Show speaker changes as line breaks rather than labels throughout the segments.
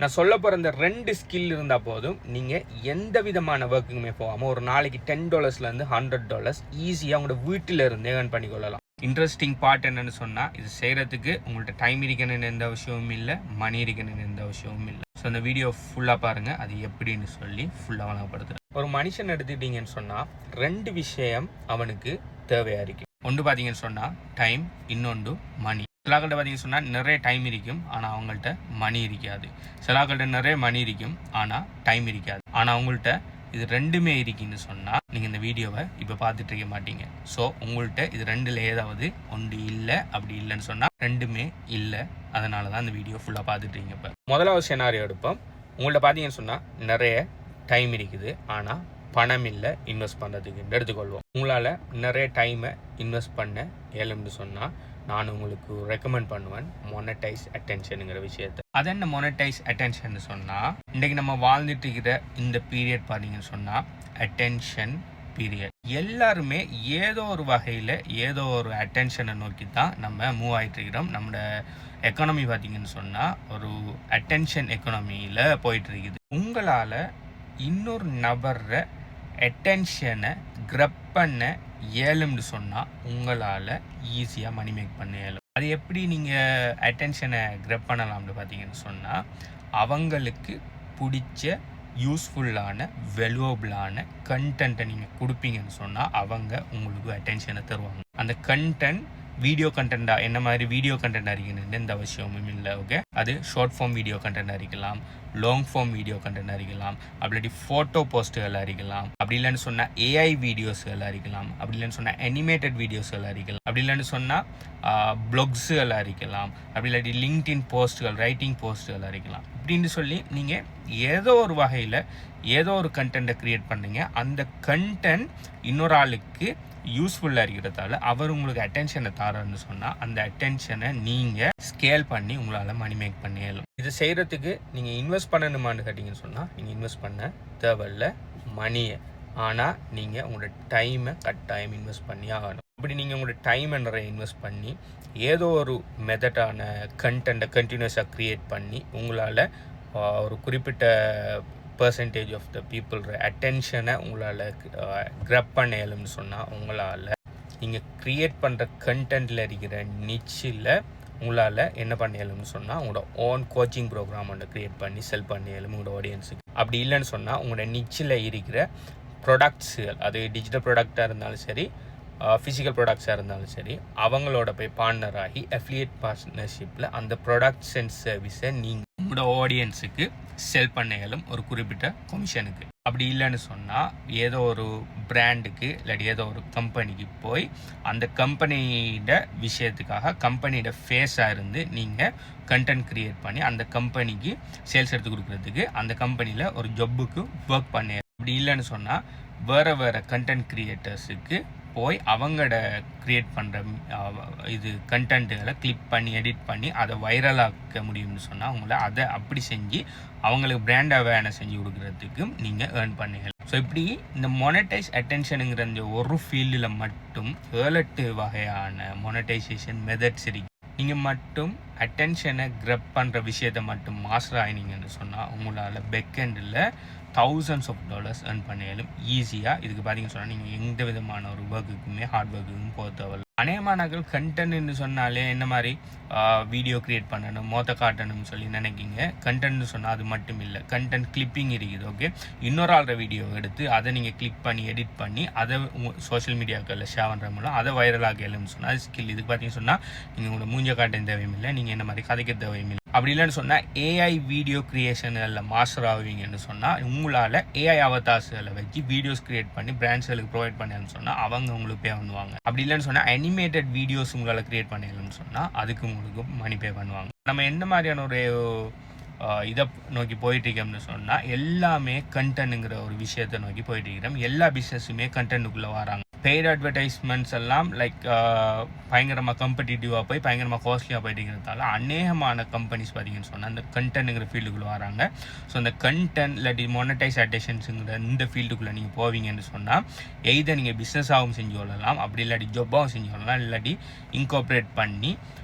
நான் சொல்ல போகிற இந்த 2 ஸ்கில் இருந்தால் போதும் நீங்கள் எந்த விதமான ஒர்க்குமே போகாமல் ஒரு நாளைக்கு $10 $100 ஈஸியாக உங்களோட வீட்டில் இருந்தே ஏர்ன் பண்ணிக்கொள்ளலாம். இன்ட்ரெஸ்டிங் பார்ட் என்னென்னு சொன்னால், இது செய்கிறதுக்கு உங்கள்கிட்ட டைம் இருக்கணும்னு எந்த விஷயமும் இல்லை, மணி இருக்கணும்னு எந்த விஷயமும் இல்லை. ஸோ அந்த வீடியோ ஃபுல்லாக பாருங்கள், அது எப்படின்னு சொல்லி ஃபுல்லாக வழங்கப்படுத்துகிறேன். ஒரு மனுஷன் எடுத்துக்கிட்டீங்கன்னு சொன்னால் 2 விஷயம் அவனுக்கு தேவையாக இருக்கும். ஒன்று பார்த்தீங்கன்னு சொன்னால் டைம், இன்னொன்று மணி. சிலாக்கள்கிட்ட பார்த்தீங்கன்னு சொன்னால் நிறைய டைம் இருக்கும், ஆனால் அவங்கள்ட்ட மணி இருக்காது. சிலாக்கள்கிட்ட நிறைய மணி இருக்கும், ஆனால் டைம் இருக்காது. ஆனால் அவங்கள்ட்ட இது 2மே இருக்குன்னு சொன்னால் நீங்கள் இந்த வீடியோவை இப்போ பார்த்துட்டு இருக்க மாட்டீங்க. ஸோ உங்கள்கிட்ட இது 2ல் ஏதாவது ஒன்று இல்லை. அப்படி இல்லைன்னு சொன்னால் 2மே இல்லை. அதனால தான் இந்த வீடியோ ஃபுல்லாக பார்த்துட்ருக்கீங்க. இப்போ முதலாவது செனாரியோ எடுப்போம். உங்கள்கிட்ட பார்த்தீங்கன்னு சொன்னால் நிறைய டைம் இருக்குது, ஆனால் பணம் இல்லை இன்வெஸ்ட் பண்ணுறதுக்கு எடுத்துக்கொள்வோம். உங்களால் நிறைய டைமை இன்வெஸ்ட் பண்ண இயலும்னு சொன்னால் நான் உங்களுக்கு ரெக்கமெண்ட் பண்ணுவேன் மொனடைஸ் அட்டென்ஷனுங்கிற விஷயத்தை. அது என்ன மொனடைஸ் அட்டென்ஷன் சொன்னால், இன்றைக்கி நம்ம வாழ்ந்துட்டு இருக்கிற இந்த பீரியட் பார்த்தீங்கன்னு சொன்னால் அட்டென்ஷன் பீரியட். எல்லாருமே ஏதோ ஒரு வகையில் ஏதோ ஒரு அட்டென்ஷனை நோக்கி தான் நம்ம மூவ் ஆகிட்டு இருக்கிறோம். நம்மளோட எக்கானமி பார்த்தீங்கன்னு சொன்னால் ஒரு அட்டென்ஷன் எக்கானமியில் போயிட்டு இருக்குது. உங்களால் இன்னொரு நபர அட்டென்ஷனை கிரப் பண்ண இயலும்னு சொன்னால் உங்களால் ஈஸியாக மணி மேக் பண்ண இயலும். அது எப்படி நீங்கள் அட்டென்ஷனை கிரப் பண்ணலாம்னு பார்த்தீங்கன்னு சொன்னால், அவங்களுக்கு பிடிச்ச யூஸ்ஃபுல்லான வெல்யூபிளான கண்டென்ட்டை நீங்கள் கொடுப்பீங்கன்னு சொன்னால் அவங்க உங்களுக்கு அட்டென்ஷனை தருவாங்க. அந்த கண்டென்ட் வீடியோ கண்டென்ட்டாக என்ன மாதிரி வீடியோ கண்டென்ட் அறிக்கணுன்னு எந்த அவசியமும் இல்லை. ஓகே, அது ஷார்ட் ஃபார்ம் வீடியோ கண்டென்ட் அறிக்கலாம், லாங் ஃபார்ம் வீடியோ கண்டென்ட் அறிக்கலாம், அப்படி ஃபோட்டோ போஸ்ட்டுகள் அறிக்கலாம், அப்படி இல்லைன்னு சொன்னால் ஏஐ வீடியோஸ்கள் அறிக்கலாம், அப்படி இல்லைன்னு சொன்னால் அனிமேட்டட் வீடியோஸ்கள் அறிக்கலாம், அப்படி இல்லைன்னு சொன்னால் ப்ளாக்ஸுகள் அறிக்கலாம், அப்படி இல்லாட்டி லிங்க்டின் போஸ்ட்டுகள், ரைட்டிங் போஸ்ட்டுகள் அறிக்கலாம். இப்படின்னு சொல்லி நீங்கள் ஏதோ ஒரு வகையில் ஏதோ ஒரு கண்டென்ட்டை க்ரியேட் பண்ணுறீங்க. அந்த கண்டென்ட் இன்னொரு ஆளுக்கு யூஸ்ஃபுல்லாக இருக்கிறதால அவர் உங்களுக்கு அட்டென்ஷனை தரன்னு சொன்னால் அந்த அட்டென்ஷனை நீங்கள் ஸ்கேல் பண்ணி உங்களால் மணி மேக் பண்ண இயலும். இது செய்கிறதுக்கு நீங்கள் இன்வெஸ்ட் பண்ணணுமான்னு கேட்டிங்கன்னு சொன்னால் நீங்கள் இன்வெஸ்ட் பண்ண தேவையில்ல மணியை, ஆனால் நீங்கள் உங்களோட டைமை கட்டாயம் இன்வெஸ்ட் பண்ணி ஆகணும். அப்படி நீங்கள் உங்களோட டைமை நிறைய இன்வெஸ்ட் பண்ணி ஏதோ ஒரு மெத்தடான கண்டென்ட்டை கண்டினியூஸாக க்ரியேட் பண்ணி உங்களால் ஒரு குறிப்பிட்ட பர்சன்டேஜ் ஆஃப் த பீப்புள் அட்டென்ஷனை உங்களால் கிரப் பண்ண இயலும்னு சொன்னால் உங்களால் நீங்கள் க்ரியேட் பண்ணுற கண்டென்ட்டில் இருக்கிற நிச்சில் உங்களால் என்ன பண்ண இயலும்னு சொன்னால் உங்களோட ஓன் கோச்சிங் ப்ரோக்ராம் ஒன்று க்ரியேட் பண்ணி செல் பண்ண இயலும் உங்களோட ஆடியன்ஸுக்கு. அப்படி இல்லைன்னு சொன்னால் உங்களோட நிச்சில் இருக்கிற ப்ரொடக்ட்ஸுகள், அது டிஜிட்டல் ப்ராடக்டாக இருந்தாலும் சரி, ஃபிசிக்கல் ப்ராடக்ட்ஸாக இருந்தாலும் சரி, அவங்களோட போய் பார்ட்னர் ஆகி அஃபிலியேட் பார்ட்னர்ஷிப்பில் அந்த ப்ராடக்ட்ஸ் அண்ட் சர்வீஸை நீங்கள் உங்களோட ஆடியன்ஸுக்கு செல் பண்ண இயலும் ஒரு குறிப்பிட்ட கமிஷனுக்கு. அப்படி இல்லைன்னு சொன்னால் ஏதோ ஒரு பிராண்டுக்கு இல்லாட்டி ஏதோ ஒரு கம்பெனிக்கு போய் அந்த கம்பெனியோட விஷயத்துக்காக கம்பெனியோட ஃபேஸாக இருந்து நீங்கள் கண்டென்ட் க்ரியேட் பண்ணி அந்த கம்பெனிக்கு சேல்ஸ் எடுத்து கொடுக்குறதுக்கு அந்த கம்பெனியில் ஒரு ஜொப்புக்கு ஒர்க் பண்ண. அப்படி இல்லைன்னு சொன்னால் வேறு கண்டென்ட் க்ரியேட்டர்ஸுக்கு போய் அவங்களோட க்ரியேட் பண்ணுற இது கண்டென்ட்டுகளை கிளிக் பண்ணி எடிட் பண்ணி அதை வைரலாக்க முடியும்னு சொன்னால் அவங்கள அதை அப்படி செஞ்சு அவங்களுக்கு பிராண்ட் அவேர்னஸ் செஞ்சு கொடுக்குறதுக்கு நீங்கள் ஏர்ன் பண்ணுங்கள். ஸோ இப்படி இந்த மொனடைஸ் அட்டென்ஷனுங்கிற இந்த ஒரு ஃபீல்டில் மட்டும் 7-8 வகையான மொனடைசேஷன் மெத்தட்ஸ் இருக்கு. நீங்கள் மட்டும் அட்டென்ஷனை கிரப் பண்ணுற விஷயத்தை மட்டும் மாஸ்டர் ஆகினீங்கன்னு சொன்னால் உங்களால் பேக்கெண்டில் $thousands ஏர்ன் பண்ணியாலும் ஈஸியாக. இதுக்கு பார்த்தீங்கன்னு சொன்னால் நீங்கள் எந்த விதமான ஒரு ஒர்க்குக்குமே ஹார்ட் ஒர்க்குக்கும் போக தேவையில்லை. அநேகமானர்கள் கண்டென்ட்னு சொன்னாலே என்ன மாதிரி வீடியோ க்ரியேட் பண்ணணும், மொத்த காட்டணும்னு சொல்லி நினைக்கிங்க. கண்டென்ட்னு சொன்னால் அது மட்டும் இல்லை, கண்டென்ட் கிளிப்பிங் இருக்குது. ஓகே, இன்னொரு ஆள்ற வீடியோ எடுத்து அதை நீங்கள் கிளிக் பண்ணி எடிட் பண்ணி அதை சோஷியல் மீடியாக்களில் ஷேர் பண்ணுற மூலம் அதை வைரலாக எழுன்னு சொன்னால் அது ஸ்கில். இதுக்கு பார்த்தீங்கன்னு சொன்னால் நீங்கள் உங்களோட மூஞ்ச காட்ட தேவையும் இல்லை, நீங்கள் என்ன மாதிரி கதைக்க தேவையும் இல்லை. அப்படி இல்லைன்னு சொன்னால் ஏஐ வீடியோ க்ரியேஷனில் மாஸ்டர் ஆகுவீங்கன்னு சொன்னால் உங்களால் ஏஐ அவதார்ஸ்களை வச்சு வீடியோஸ் க்ரியேட் பண்ணி பிராண்ட்ஸ்களுக்கு ப்ரொவைட் பண்ணலன்னு சொன்னால் அவங்க உங்களுக்கு பே பண்ணுவாங்க. அப்படி இல்லைன்னு சொன்னால் அனிமேட்டட் வீடியோஸ் உங்களால் க்ரியேட் பண்ணலன்னு சொன்னால் அதுக்கு உங்களுக்கு மணி பே பண்ணுவாங்க. நம்ம என்ன மாதிரியான ஒரு இதை நோக்கி போயிட்டுருக்கோம்னு சொன்னால் எல்லாமே கண்டென்ட்டுங்கிற ஒரு விஷயத்தை நோக்கி போயிட்டுருக்கிறோம். எல்லா பிஸ்னஸுமே கண்டென்ட்டுக்குள்ளே வராங்க. பெய்ட் அட்வர்டைஸ்மெண்ட்ஸ் எல்லாம் லைக் பயங்கரமாக காம்படிட்டிவாக போய் பயங்கரமாக காஸ்ட்லியாக போயிட்டு இருக்கிறதால அநேகமான கம்பெனிஸ் பார்த்தீங்கன்னு சொன்னால் அந்த கண்டென்ட்டுங்கிற ஃபீல்டுக்குள்ளே வராங்க. ஸோ அந்த கண்டென்ட் இல்லாட்டி மொனடைஸ் அட்டென்ஷன்ஸுங்கிற இந்த ஃபீல்டுக்குள்ளே நீங்கள் போவீங்கன்னு சொன்னால் எய்தை நீங்கள் பிஸ்னஸாகவும் செஞ்சு கொள்ளலாம், அப்படி இல்லாட்டி ஜாப்பாகவும் செஞ்சு கொள்ளலாம், இல்லாட்டி இன்கார்பரேட் பண்ணி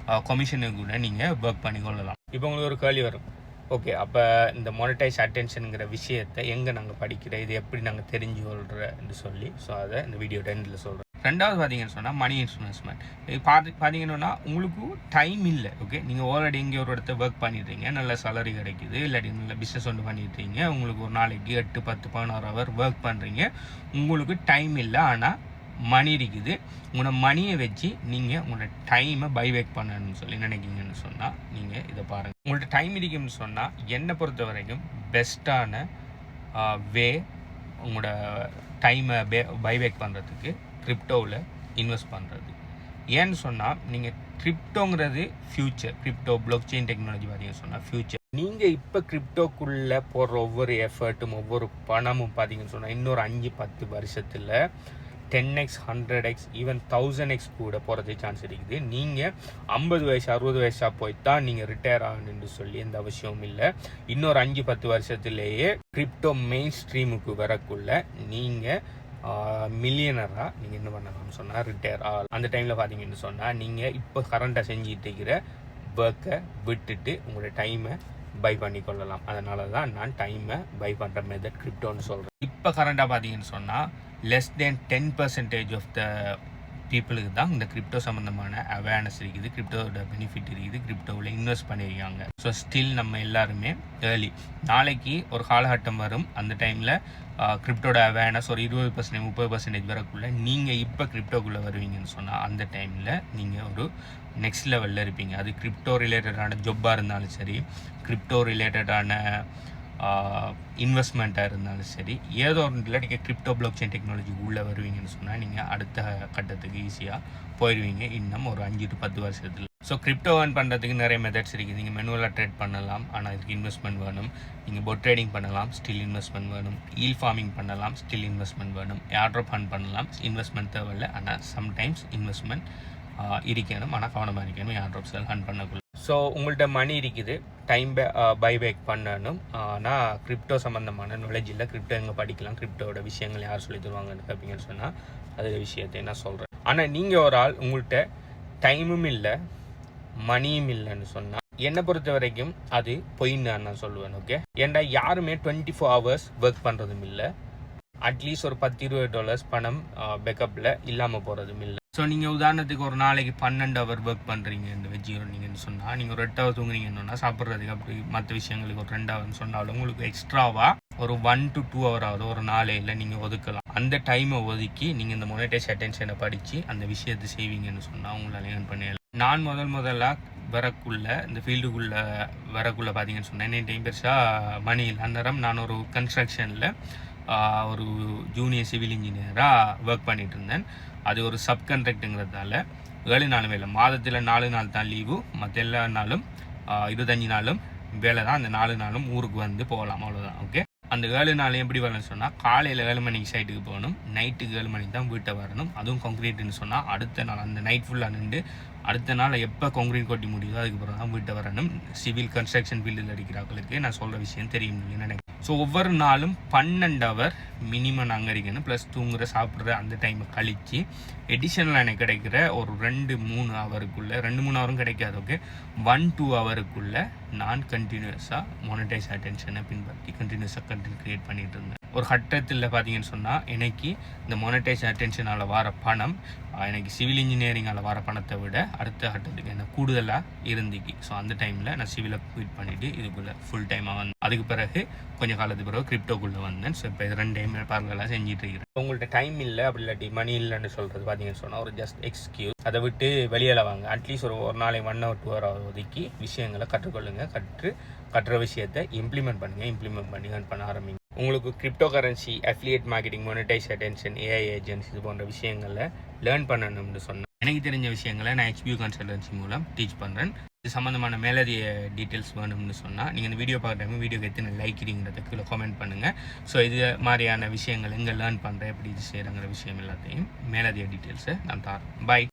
கமிஷனுக்கு கூட நீங்கள் ஒர்க் பண்ணி கொள்ளலாம். இப்போ உங்களுக்கு ஒரு கேள்வி வரும், ஓகே, அப்போ இந்த மோனடைஸ் அட்டென்ஷனுங்கிற விஷயத்தை எங்கே நாங்கள் படிக்கிறோம், இது எப்படி நாங்கள் தெரிஞ்சு கொள்கிறேன்னு சொல்லி, ஸோ அதை இந்த வீடியோ எண்டில் சொல்கிறேன். ரெண்டாவது பார்த்தீங்கன்னு சொன்னால் மணி இன்வெஸ்ட்மெண்ட். இது பார்த்தீங்கன்னா உங்களுக்கு டைம் இல்லை. ஓகே, நீங்கள் ஆல்ரெடி இங்கே ஒரு இடத்த ஒர்க் பண்ணிடுறீங்க, நல்ல சேலரி கிடைக்குது, இல்லாட்டி நல்ல பிஸ்னஸ் ஒன்று பண்ணிடுறீங்க, உங்களுக்கு ஒரு நாளைக்கு 8, 10, 11 ஹவர் ஒர்க் பண்ணுறீங்க, உங்களுக்கு டைம் இல்லை, ஆனால் மணி இருக்குது. உங்களோட மணியை வச்சு நீங்கள் உங்களோட டைமை பைபேக் பண்ணணும்னு சொல்லி நினைக்கிங்கன்னு சொன்னால் நீங்கள் இதை பாருங்கள். உங்கள்கிட்ட டைம் இருக்குன்னு சொன்னால் என்னை பொறுத்த வரைக்கும் பெஸ்ட்டான வே உங்களோட டைமை பைபேக் பண்ணுறதுக்கு கிரிப்டோவில் இன்வெஸ்ட் பண்ணுறது. ஏன்னு சொன்னால் நீங்கள் கிரிப்டோங்கிறது future, crypto blockchain technology பார்த்தீங்கன்னு சொன்னால் ஃப்யூச்சர். நீங்கள் இப்போ கிரிப்டோக்குள்ளே போடுற ஒவ்வொரு எஃபர்ட்டும் ஒவ்வொரு பணமும் பார்த்தீங்கன்னு சொன்னால் இன்னொரு 5-10 வருஷத்தில் 10x 100x ஈவன் 1000x கூட போகிறதுக்கு சான்ஸ் இருக்குது. நீங்கள் 50 வயசு 60 வயசாக போய்த்தான் நீங்கள் ரிட்டையர் ஆகணுன்னு சொல்லி எந்த அவசியமும் இல்லை. இன்னொரு 5-10 வருஷத்துலேயே கிரிப்டோ மெயின் ஸ்ட்ரீமுக்கு வரக்குள்ள நீங்கள் மில்லியனராக நீங்கள் என்ன பண்ணலாம்னு சொன்னால் ரிட்டையர் ஆகலாம். அந்த டைமில் பார்த்தீங்கன்னு சொன்னால் நீங்கள் இப்போ கரண்ட்டாக செஞ்சுட்டு இருக்கிற ஒர்க்கை விட்டுட்டு உங்களோட டைமை பை பண்ணி கொள்ளலாம். அதனால தான் நான் டைமை பை பண்ணுற மெத்தட் கிரிப்டோன்னு சொல்கிறேன். இப்போ கரண்ட்டாக பார்த்தீங்கன்னு சொன்னால் less than 10% ஆஃப் த பீப்புளுக்கு தான் இந்த கிரிப்டோ சம்மந்தமான அவேர்னஸ் இருக்குது, கிரிப்டோட பெனிஃபிட் இருக்குது, கிரிப்டோவில் இன்வெஸ்ட் பண்ணியிருக்காங்க. ஸோ ஸ்டில் நம்ம எல்லாருமே ஏர்லி. நாளைக்கு ஒரு காலகட்டம் வரும், அந்த டைமில் கிரிப்டோட அவேர்னஸ் ஒரு 20% 30% வரக்குள்ள நீங்கள் இப்போ கிரிப்டோக்குள்ளே வருவீங்கன்னு சொன்னால் அந்த டைமில் நீங்கள் ஒரு நெக்ஸ்ட் லெவலில் இருப்பீங்க. அது கிரிப்டோ ரிலேட்டடான ஜொப்பாக இருந்தாலும் சரி, கிரிப்டோ ரிலேட்டடான இன்வெஸ்ட்மெண்ட்டாக இருந்தாலும் சரி, ஏதோ ஒன்றில் நீங்கள் கிரிப்டோ பிளாக் செயின் டெக்னாலஜி உள்ளே வருவீங்கன்னு சொன்னால் நீங்கள் அடுத்த கட்டத்துக்கு ஈஸியாக போயிடுவீங்க இன்னும் ஒரு 5 to 10 வருஷத்தில். ஸோ கிரிப்டோ ஏர்ன் பண்ணுறதுக்கு நிறைய மெத்தட்ஸ் இருக்குது. நீங்கள் மேனுவலாக ட்ரேட் பண்ணலாம், ஆனால் இதுக்கு இன்வெஸ்ட்மெண்ட் வேணும். நீங்கள் பொட் ட்ரேடிங் பண்ணலாம், ஸ்டில் இன்வெஸ்ட்மெண்ட் வேணும். ஈல் ஃபார்மிங் பண்ணலாம், ஸ்டில் இன்வெஸ்ட்மெண்ட் வேணும். ஏர்ட்ராப் ஃபண்ட் பண்ணலாம், இன்வெஸ்ட்மெண்ட் தேவையில்லை, ஆனால் சம்டைம்ஸ் இன்வெஸ்ட்மெண்ட் இருக்கணும், ஆனால் கவனமாக இருக்கணும் ஏர்ட்ராப் செல் ஹண்ட் பண்ணக்குள்ள. ஸோ உங்கள்கிட்ட மணி இருக்குது, டைம் பைபேக் பண்ணணும், ஆனால் கிரிப்டோ சம்மந்தமான நாலேஜ் இல்லை. கிரிப்டோ எங்கே படிக்கலாம், கிரிப்டோட விஷயங்கள் யார் சொல்லி தருவாங்கன்னு கேட்பீங்கன்னு சொன்னால் அது விஷயத்தை நான் சொல்கிறேன். ஆனால் நீங்கள் ஒரு ஆள் உங்கள்கிட்ட டைமும் இல்லை மணியும் இல்லைன்னு சொன்னால் என்னை பொறுத்த வரைக்கும் அது பொய்ன்னு நான் சொல்லுவேன். ஓகே, ஏன்டா யாருமே 24 hours ஒர்க் பண்ணுறதும் இல்லை, அட்லீஸ்ட் ஒரு $10-20 பணம் பேக்கப்பில் இல்லாமல் போகிறதும் இல்லை. ஸோ நீங்கள் உதாரணத்துக்கு ஒரு நாளைக்கு 12 hour ஒர்க் பண்ணுறீங்க இந்த வச்சுக்கிறீங்கன்னு சொன்னால், நீங்கள் ஒரு 8 hour தூங்குறீங்கன்னு சாப்பிட்றதுக்கு அப்படி மற்ற விஷயங்களுக்கு ஒரு 2 hour சொன்னாலும் உங்களுக்கு எக்ஸ்ட்ராவாக ஒரு 1 to 2 hour ஒரு நாளையில் நீங்கள் ஒதுக்கலாம். அந்த டைமை ஒதுக்கி நீங்கள் இந்த மோனடைஸ் அட்டென்ஷனை படித்து அந்த விஷயத்தை செய்வீங்கன்னு சொன்னால் உங்களால் ஏர்ன் பண்ணிடலாம். நான் முதலாக வரக்குள்ள இந்த ஃபீல்டுக்குள்ளே வரக்குள்ளே பார்த்தீங்கன்னு சொன்னேன், என்ன டைம் பெருசாக மணி இல்லை. அந்நேரம் நான் ஒரு கன்ஸ்ட்ரக்ஷனில் ஒரு ஜூனியர் சிவில் இன்ஜினியராக ஒர்க் பண்ணிட்டு இருந்தேன். அது ஒரு சப் கான்ட்ராக்டுங்கிறதால 7 நாளும் வேலை, மாதத்தில் 4 நாள் தான் லீவு, மற்ற எல்லா நாளும் 25 நாளும் வேலை தான். அந்த 4 நாளும் ஊருக்கு வந்து போகலாம், அவ்வளோதான். ஓகே, அந்த 7 நாள் எப்படி வரணும்னு சொன்னால் காலையில் 7 மணிக்கு சைட்டுக்கு போகணும், நைட்டுக்கு 7 மணிக்கு தான் வீட்டை வரணும். அதுவும் கான்க்ரீட்னு சொன்னால் அடுத்த நாள் அந்த நைட் ஃபுல்லாக நின்று அடுத்த நாள் எப்போ கான்க்ரீட் கொட்டி முடியுதோ அதுக்கப்புறம் தான் வீட்டை வரணும். சிவில் கன்ஸ்ட்ரக்ஷன் ஃபீல்டில் அடிக்கிறாங்களுக்கு நான் சொல்கிற விஷயம் தெரியும் நினைக்கிறேன். ஸோ ஒவ்வொரு நாளும் 12 hour மினிமம் நாங்கள் இருக்கணும், ப்ளஸ் தூங்குற சாப்பிட்ற அந்த டைமை கழித்து எடிஷனலாக எனக்கு கிடைக்கிற ஒரு 2-3 ஹவருக்குள்ளே, 2-3 ஹவரும் கிடைக்காது. ஓகே, 1-2 ஹவருக்குள்ளே நான் கண்டினியூஸாக மோனடைஸ் அட்டென்ஷனை பின்பற்றி கண்டினியூஸாக கண்டென்ட் க்ரியேட் பண்ணிகிட்டு இருந்தேன். ஒரு கட்டத்தில் பார்த்தீங்கன்னு சொன்னால் எனக்கு இந்த மோனடைஸ் அட்டென்ஷனால் வர பணம் எனக்கு சிவில் இன்ஜினியரிங்கால் வர பணத்தை விட அடுத்த கட்டத்துக்கு எனக்கு கூடுதலாக இருந்துச்சு. ஸோ அந்த டைமில் நான் சிவிலை குவிட் பண்ணிவிட்டு இதுக்குள்ளே ஃபுல் டைமாக வந்தேன். அதுக்கு பிறகு கொஞ்சம் காலத்துக்கு பிறகு கிரிப்டோக்குள்ளே வந்தேன். ஸோ இப்போ இது 2 டைம் பார்க்கலாம் செஞ்சுட்டு இருக்கிறேன். உங்கள்கிட்ட டைம் இல்லை அப்படி இல்லாட்டி மணி இல்லைன்னு சொல்கிறது பார்த்தீங்கன்னு சொன்னால் ஒரு ஜஸ்ட் எக்ஸ்கியூஸ். அதை விட்டு வெளியில் வாங்க, அட்லீஸ்ட் ஒரு நாளைக்கு 1 hour 2 hour ஒதுக்கி விஷயங்களை கற்றுக்கொள்ளுங்க. கட்டுற விஷயத்தை இம்ப்ளிமெண்ட் பண்ணுங்கள், இம்ப்ளிமெண்ட் பண்ணி earn பண்ண ஆரம்பிங்க. உங்களுக்கு cryptocurrency, affiliate marketing, monetise attention, AI agents இது போன்ற விஷயங்களை லேர்ன் பண்ணணும்னு சொன்னேன். எனக்கு தெரிஞ்ச விஷயங்களை நான் HBU கன்சல்டன்சி மூலம் டீச் பண்ணுறேன். இது சம்மந்தமான மேலதிக டீட்டெயில்ஸ் வேணும்னு சொன்னால் நீங்கள் இந்த வீடியோ பார்க்குற டைம் வீடியோக்கு எத்தனை லைக் இருக்கிறத கீழே கமெண்ட் பண்ணுங்கள். ஸோ இது மாதிரியான விஷயங்கள் எங்கே லேர்ன் பண்ணுறேன், எப்படி இது செய்கிறங்கிற விஷயம் எல்லாத்தையும் மேலதிக டீட்டெயில்ஸை நான் தரேன். பாய்.